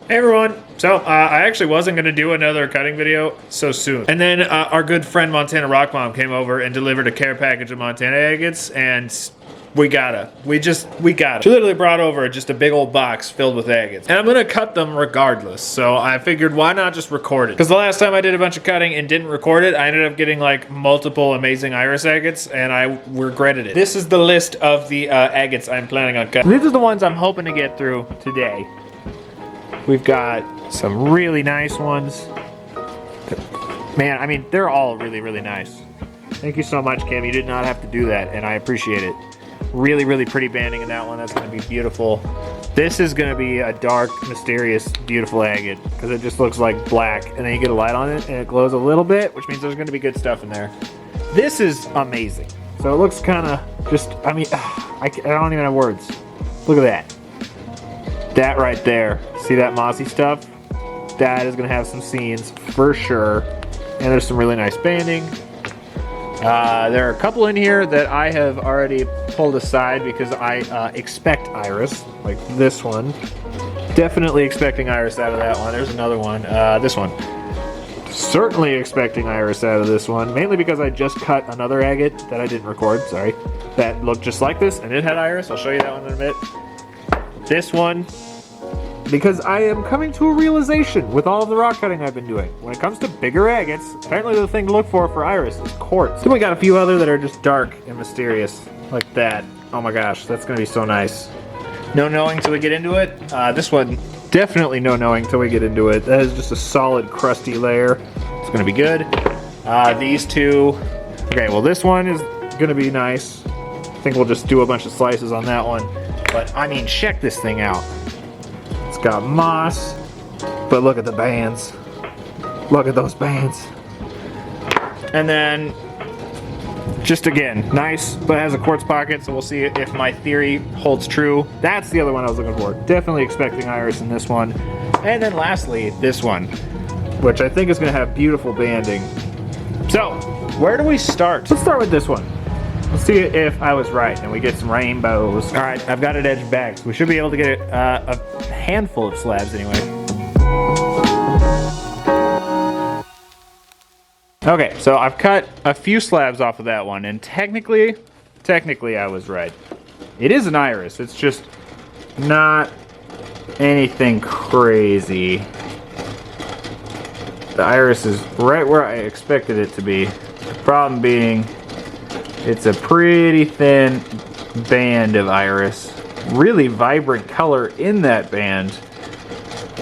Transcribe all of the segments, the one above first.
Hey everyone! So, I actually wasn't going to do another cutting video so soon. And then our good friend Montana Rock Mom came over and delivered a care package of Montana agates, and we got her. We got her. She literally brought over just a big old box filled with agates. And I'm going to cut them regardless, so I figured why not just record it? Because the last time I did a bunch of cutting and didn't record it, I ended up getting like multiple amazing iris agates, and I regretted it. This is the list of the agates I'm planning on cutting. These are the ones I'm hoping to get through today. We've got some really nice ones. Man, I mean, they're all really, really nice. Thank you so much, Kim. You did not have to do that, and I appreciate it. Really, really pretty banding in that one. That's going to be beautiful. This is going to be a dark, mysterious, beautiful agate because it just looks like black, and then you get a light on it, and it glows a little bit, which means there's going to be good stuff in there. This is amazing. So it looks kind of just, I mean, I don't even have words. Look at that. That right there, see that mossy stuff? That is gonna have some scenes for sure. And there's some really nice banding. There are a couple in here that I have already pulled aside because I expect iris, like this one. Definitely expecting iris out of that one. There's another one, this one. Certainly expecting iris out of this one, mainly because I just cut another agate that I didn't record, sorry. That looked just like this and it had iris. I'll show you that one in a bit. This one, because I am coming to a realization with all of the rock cutting I've been doing. When it comes to bigger agates, apparently the thing to look for iris is quartz. Then we got a few other that are just dark and mysterious, like that. Oh my gosh, that's gonna be so nice. No knowing till we get into it. This one, definitely no knowing till we get into it. That is just a solid crusty layer. It's gonna be good. These two, okay, well this one is gonna be nice. I think we'll just do a bunch of slices on that one. But I mean, check this thing out. It's got moss, but look at the bands. Look at those bands. And then, just again, nice, but has a quartz pocket, so we'll see if my theory holds true. That's the other one I was looking for. Definitely expecting iris in this one. And then lastly, this one, which I think is gonna have beautiful banding. So, where do we start? Let's start with this one. Let's see if I was right and we get some rainbows. All right, I've got it edged back, so we should be able to get a handful of slabs anyway. Okay, so I've cut a few slabs off of that one, and technically I was right. It is an iris, it's just not anything crazy. The iris is right where I expected it to be. The problem being, it's a pretty thin band of iris. Really vibrant color in that band.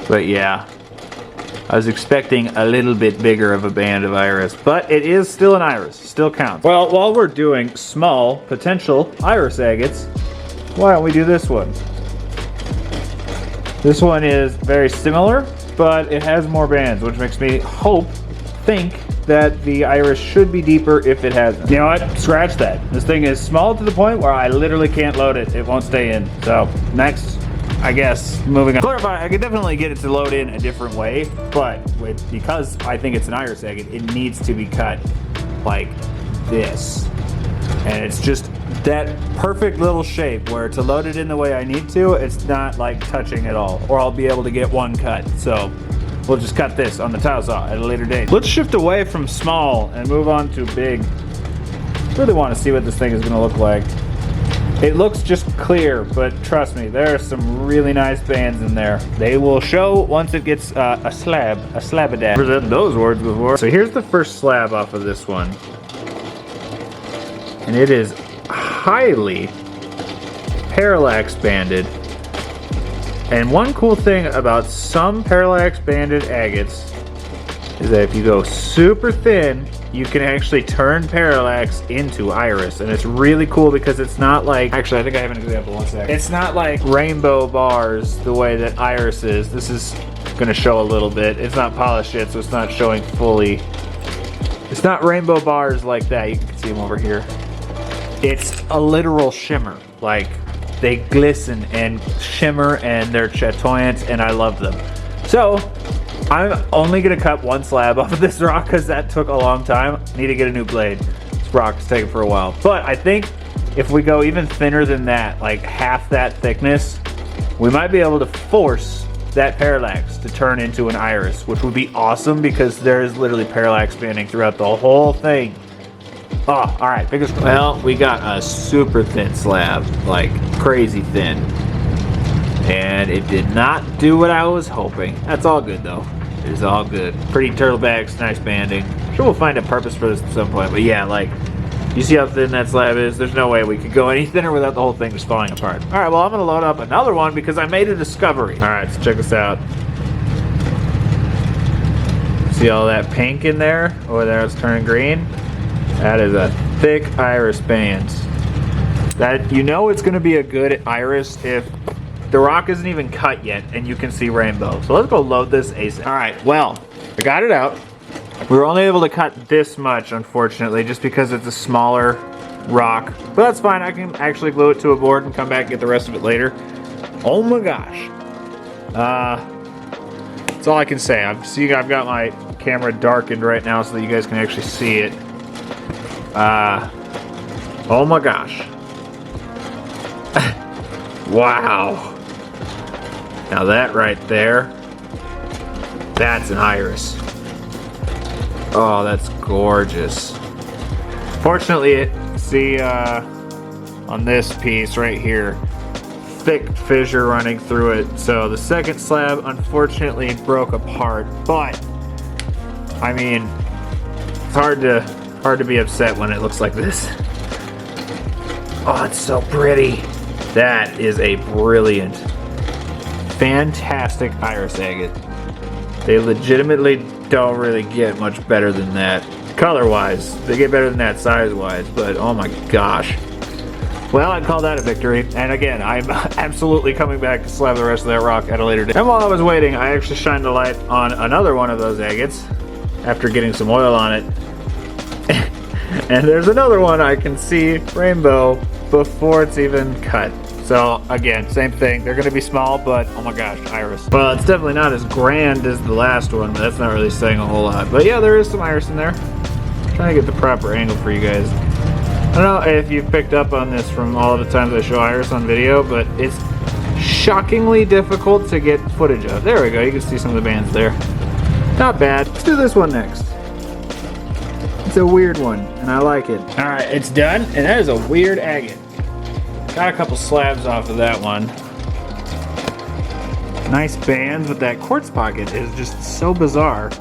But yeah, I was expecting a little bit bigger of a band of iris. But it is still an iris, still counts. Well, while we're doing small potential iris agates, why don't we do this one? This one is very similar, but it has more bands, which makes me think that the iris should be deeper if it hasn't. You know what? Scratch that. This thing is small to the point where I literally can't load it. It won't stay in. So next, I guess, moving on. Clarify, I could definitely get it to load in a different way, but because I think it's an iris agate, it needs to be cut like this. And it's just that perfect little shape where to load it in the way I need to, it's not like touching at all, or I'll be able to get one cut. So we'll just cut this on the tile saw at a later date. Let's shift away from small and move on to big. Really want to see what this thing is going to look like. It looks just clear, but trust me, there are some really nice bands in there. They will show once it gets a slab-a-dab. Presented those words before. So here's the first slab off of this one. And it is highly parallax banded. And one cool thing about some parallax banded agates is that if you go super thin, you can actually turn parallax into iris. And it's really cool because it's not like, actually I think I have an example, one sec. It's not like rainbow bars the way that iris is. This is gonna show a little bit. It's not polished yet, so it's not showing fully. It's not rainbow bars like that. You can see them over here. It's a literal shimmer. Like, they glisten and shimmer and they're chatoyant and I love them. So I'm only gonna cut one slab off of this rock because that took a long time. Need to get a new blade. This rock is taking for a while. But I think if we go even thinner than that, like half that thickness, we might be able to force that parallax to turn into an iris, which would be awesome because there is literally parallax banding throughout the whole thing. Oh, all right, biggest. Well, we got a super thin slab, like crazy thin. And it did not do what I was hoping. That's all good though. It's all good. Pretty turtle backs, nice banding. Sure we'll find a purpose for this at some point, but yeah, like, you see how thin that slab is? There's no way we could go any thinner without the whole thing just falling apart. All right, well, I'm gonna load up another one because I made a discovery. All right, so check this out. See all that pink in there? Over there, it's turning green. That is a thick iris band. That, you know it's gonna be a good iris if the rock isn't even cut yet and you can see rainbow. So let's go load this ASAP. All right, well, I got it out. We were only able to cut this much, unfortunately, just because it's a smaller rock. But that's fine, I can actually glue it to a board and come back and get the rest of it later. Oh my gosh. That's all I can say. I've got my camera darkened right now so that you guys can actually see it. Oh my gosh. Wow. Now that right there, that's an iris. Oh, that's gorgeous. Fortunately, see on this piece right here, thick fissure running through it. So the second slab unfortunately broke apart, but I mean, it's hard to be upset when it looks like this. Oh, it's so pretty. That is a brilliant, fantastic iris agate. They legitimately don't really get much better than that. Color-wise, they get better than that size-wise, but oh my gosh. Well, I'd call that a victory. And again, I'm absolutely coming back to slab the rest of that rock at a later date. And while I was waiting, I actually shined the light on another one of those agates after getting some oil on it. And there's another one I can see rainbow before it's even cut. So again, same thing. They're gonna be small, but oh my gosh, iris. Well, it's definitely not as grand as the last one, but that's not really saying a whole lot. But yeah, there is some iris in there. I'm trying to get the proper angle for you guys. I don't know if you've picked up on this from all of the times I show iris on video, but it's shockingly difficult to get footage of. There we go, you can see some of the bands there. Not bad. Let's do this one next. It's a weird one, and I like it. All right, it's done, and that is a weird agate. Got a couple slabs off of that one. Nice bands, but that quartz pocket is just so bizarre.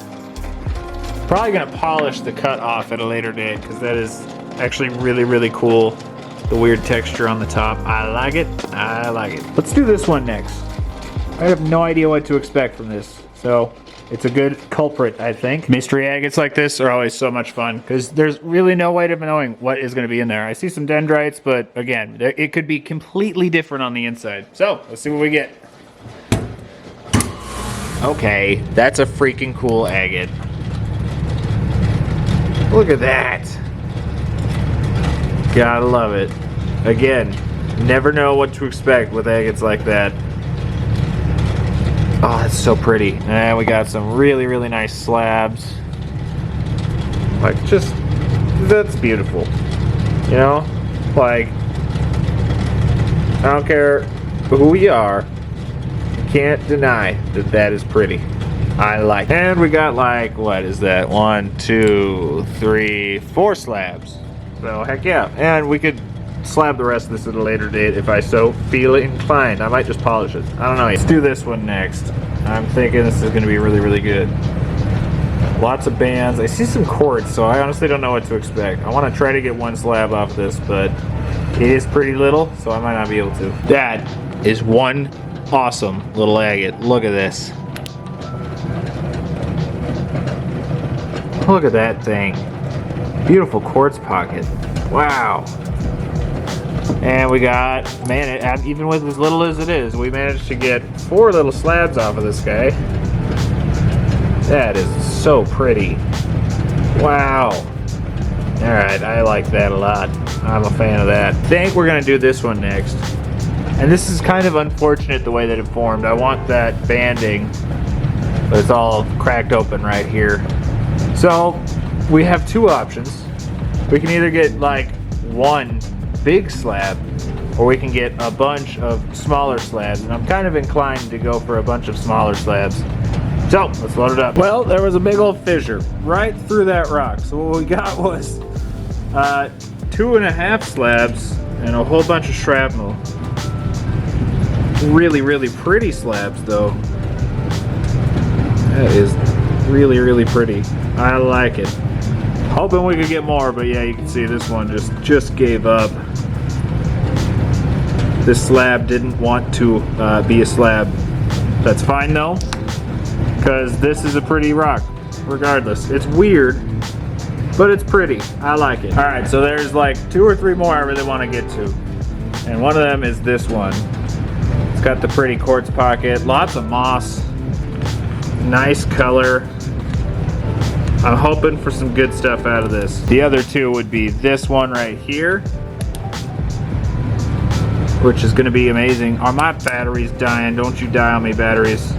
Probably gonna polish the cut off at a later date because that is actually really, really cool. The weird texture on the top. I like it. I like it. Let's do this one next. I have no idea what to expect from this, so it's a good culprit, I think. Mystery agates like this are always so much fun because there's really no way of knowing what is going to be in there. I see some dendrites, but again, it could be completely different on the inside. So let's see what we get. Okay, that's a freaking cool agate. Look at that. Gotta love it. Again, never know what to expect with agates like that. Oh, that's so pretty. And we got some really, really nice slabs. Like, just, that's beautiful. You know? Like, I don't care who you are, you can't deny that that is pretty. I like it. And we got like, what is that? 1, 2, 3, 4 slabs. So, heck yeah. And we could slab the rest of this at a later date if I so feel inclined. I might just polish it. I don't know. Let's do this one next. I'm thinking this is going to be really, really good. Lots of bands. I see some quartz, so I honestly don't know what to expect. I want to try to get one slab off this, but it is pretty little, so I might not be able to. That is one awesome little agate. Look at this. Look at that thing. Beautiful quartz pocket. Wow. And we got, man, even with as little as it is, we managed to get 4 little slabs off of this guy. That is so pretty. Wow. Alright, I like that a lot. I'm a fan of that. I think we're going to do this one next. And this is kind of unfortunate the way that it formed. I want that banding, but it's all cracked open right here. So, we have 2 options. We can either get like one big slab or we can get a bunch of smaller slabs. And I'm kind of inclined to go for a bunch of smaller slabs. So, let's load it up. Well, there was a big old fissure right through that rock. So what we got was 2.5 slabs and a whole bunch of shrapnel. Really, really pretty slabs though. That is really, really pretty. I like it. Hoping we could get more, but yeah, you can see this one just gave up. This slab didn't want to be a slab. That's fine though, because this is a pretty rock, regardless. It's weird, but it's pretty. I like it. All right, so there's like 2 or 3 more I really want to get to. And one of them is this one. It's got the pretty quartz pocket, lots of moss, nice color. I'm hoping for some good stuff out of this. The other 2 would be this one right here, which is gonna be amazing. Are my batteries dying? Don't you die on me, batteries.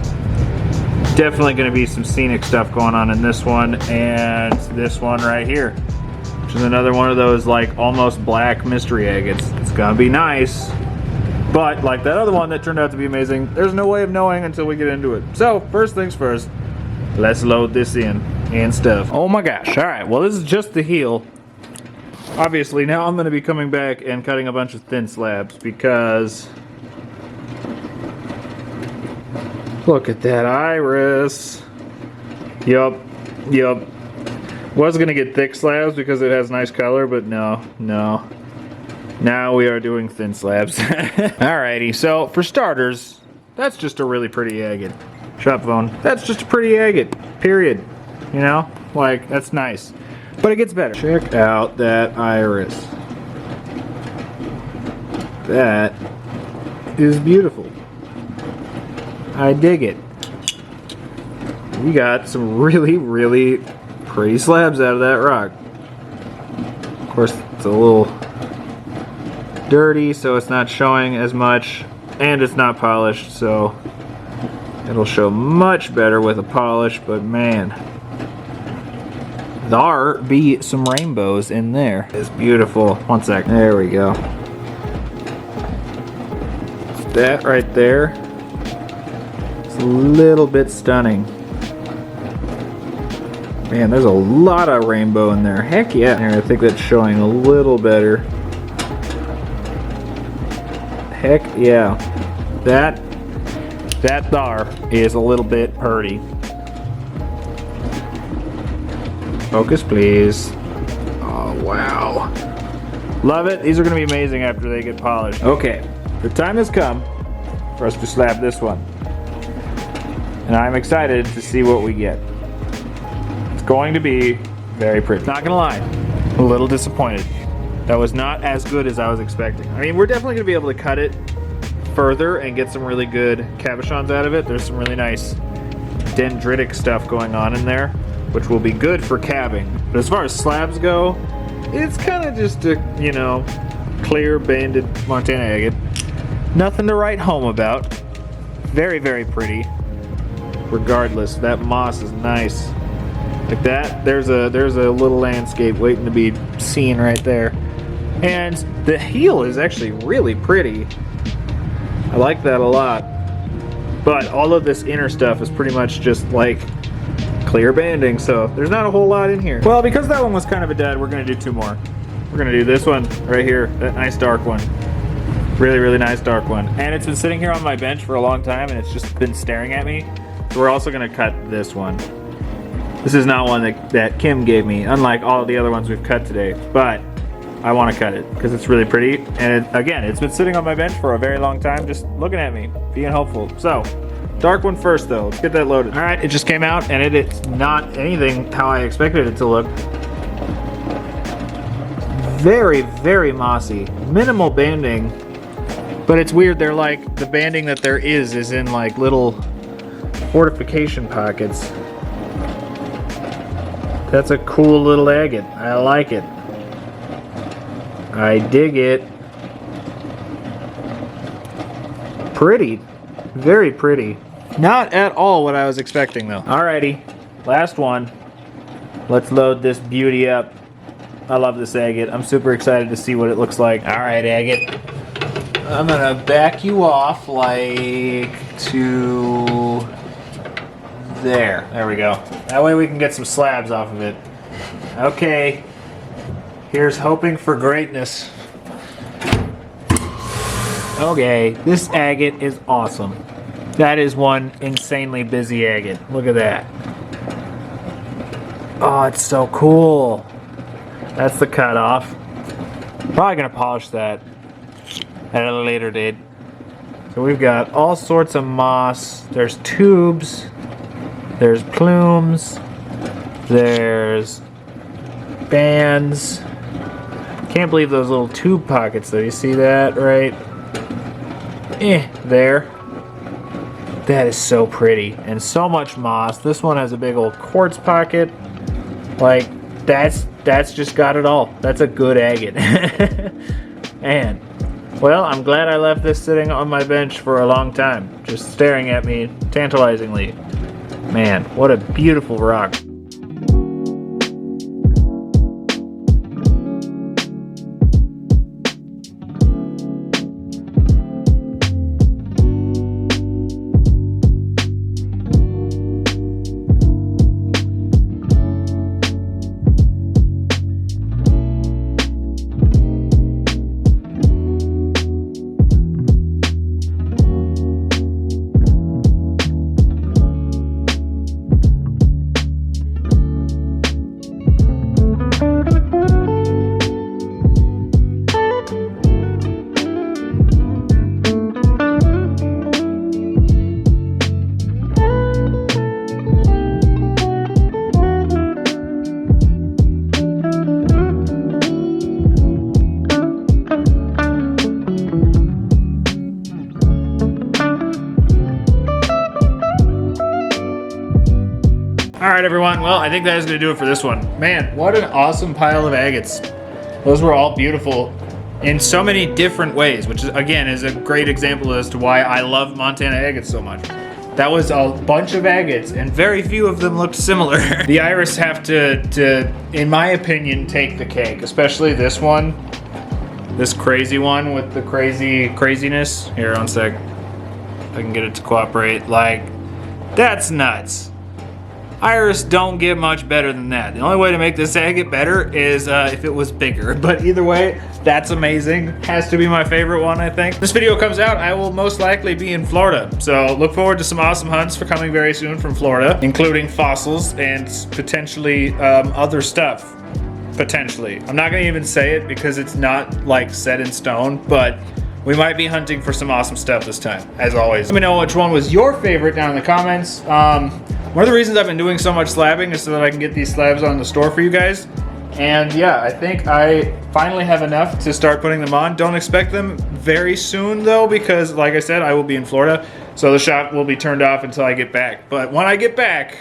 Definitely gonna be some scenic stuff going on in this one, and this one right here, which is another one of those like almost black mystery agates. It's gonna be nice, but like that other one that turned out to be amazing, there's no way of knowing until we get into it. So first things first, let's load this in and stuff. Oh my gosh. All right, well this is just the heel. Obviously now I'm gonna be coming back and cutting a bunch of thin slabs because look at that iris. Yup. Was gonna get thick slabs because it has nice color, but no. Now we are doing thin slabs. Alrighty, so for starters, that's just a really pretty agate. Shop phone. That's just a pretty agate, period. You know, like that's nice. But it gets better. Check out that iris. That is beautiful. I dig it. We got some really, really pretty slabs out of that rock. Of course, it's a little dirty, so it's not showing as much, and it's not polished, so it'll show much better with a polish, but man, there be some rainbows in there. It's beautiful. One sec. There we go. That right there. It's a little bit stunning. Man, there's a lot of rainbow in there. Heck yeah. Here, I think that's showing a little better. Heck yeah. That there is a little bit purty. Focus, please. Oh, wow. Love it. These are going to be amazing after they get polished. Okay, the time has come for us to slab this one. And I'm excited to see what we get. It's going to be very pretty. Not gonna lie, a little disappointed. That was not as good as I was expecting. I mean, we're definitely gonna be able to cut it further and get some really good cabochons out of it. There's some really nice dendritic stuff going on in there, which will be good for cabbing. But as far as slabs go, it's kind of just a, you know, clear banded Montana agate. Nothing to write home about. Very, very pretty. Regardless, that moss is nice. Like that, there's a little landscape waiting to be seen right there. And the heel is actually really pretty. I like that a lot. But all of this inner stuff is pretty much just like clear banding, so there's not a whole lot in here. Well, because that one was kind of a dud, we're gonna do 2 more. We're gonna do this one right here, that nice dark one. Really, really nice dark one. And it's been sitting here on my bench for a long time and it's just been staring at me. So we're also gonna cut this one. This is not one that Kim gave me, unlike all of the other ones we've cut today, but I wanna cut it because it's really pretty. And again, it's been sitting on my bench for a very long time, just looking at me, being hopeful. So, dark one first though, let's get that loaded. All right, it just came out and it's not anything how I expected it to look. Very, very mossy, minimal banding, but it's weird, they're like, the banding that there is in like little fortification pockets. That's a cool little agate. I like it. I dig it. Pretty. Very pretty. Not at all what I was expecting though. Alrighty, last one. Let's load this beauty up. I love this agate. I'm super excited to see what it looks like. Alright, agate. I'm gonna back you off like to there. There we go. That way we can get some slabs off of it. Okay. Here's hoping for greatness. Okay, this agate is awesome. That is one insanely busy agate. Look at that. Oh, it's so cool. That's the cutoff. Probably gonna polish that at a later date. So we've got all sorts of moss. There's tubes. There's plumes. There's bands. Can't believe those little tube pockets though. You see that, right? There. That is so pretty. And so much moss. This one has a big old quartz pocket. Like, that's just got it all. That's a good agate. And, well, I'm glad I left this sitting on my bench for a long time. Just staring at me tantalizingly. Man, what a beautiful rock. Alright everyone, well I think that is going to do it for this one. Man, what an awesome pile of agates. Those were all beautiful in so many different ways, which is, again is a great example as to why I love Montana agates so much. That was a bunch of agates and very few of them looked similar. The iris have to, in my opinion, take the cake, especially this one. This crazy one with the craziness. Here, one sec. I can get it to cooperate. Like, that's nuts. Iris don't get much better than that. The only way to make this agate better is if it was bigger. But either way, that's amazing. Has to be my favorite one, I think. This video comes out, I will most likely be in Florida. So look forward to some awesome hunts for coming very soon from Florida, including fossils and potentially other stuff. Potentially. I'm not gonna even say it because it's not like set in stone, but we might be hunting for some awesome stuff this time, as always. Let me know which one was your favorite down in the comments. One of the reasons I've been doing so much slabbing is so that I can get these slabs on the store for you guys. And yeah, I think I finally have enough to start putting them on. Don't expect them very soon though, because like I said, I will be in Florida. So the shop will be turned off until I get back. But when I get back,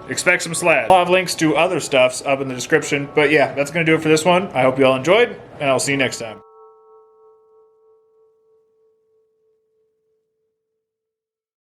expect some slabs. I'll have links to other stuffs up in the description. But yeah, that's gonna do it for this one. I hope you all enjoyed, and I'll see you next time.